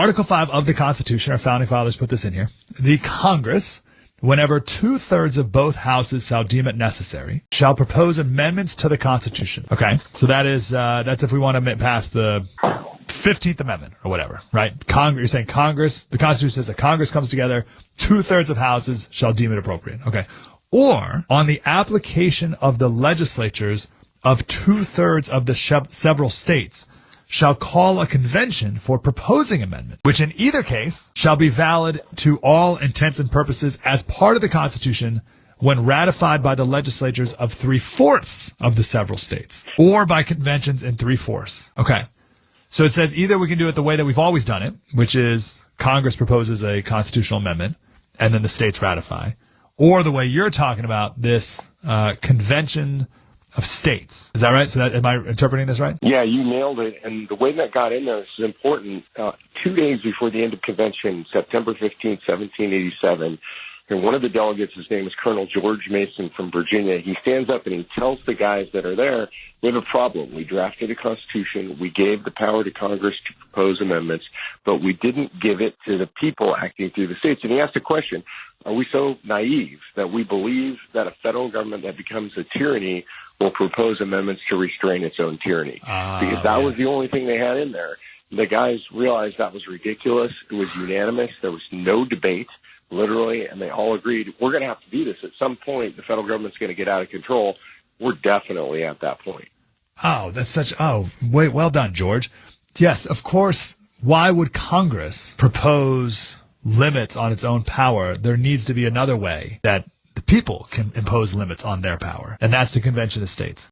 Article 5 of the Constitution, our founding fathers put this in here. The Congress, whenever 2/3 of both houses shall deem it necessary, shall propose amendments to the Constitution. Okay, so that's if we want to pass the 15th Amendment or whatever, right? You're saying Congress, the Constitution says that Congress comes together, 2/3 of houses shall deem it appropriate. Okay. Or on the application of the legislatures of 2/3 of the several states shall call a convention for proposing amendment, which in either case shall be valid to all intents and purposes as part of the Constitution when ratified by the legislatures of 3/4 of the several states, or by conventions in 3/4. Okay. So it says either we can do it the way that we've always done it, which is Congress proposes a constitutional amendment and then the states ratify, or the way you're talking about, this convention of states. Is that right? So am I interpreting this right? Yeah, you nailed it. And the way that got in there is important. 2 days before the end of convention, September 15th, 1787, and one of the delegates, his name is Colonel George Mason from Virginia, he stands up and he tells the guys that are there, we have a problem. We drafted a constitution. We gave the power to Congress to propose amendments, but we didn't give it to the people acting through the states. And he asked the question, are we so naive that we believe that a federal government that becomes a tyranny will propose amendments to restrain its own tyranny? Because that was the only thing they had in there. The guys realized that was ridiculous. It was unanimous. There was no debate, literally, and they all agreed, we're going to have to do this. At some point, the federal government's going to get out of control. We're definitely at that point. Oh, well done, George. Yes, of course. Why would Congress propose limits on its own power? There needs to be another way that the people can impose limits on their power, and that's the Convention of States.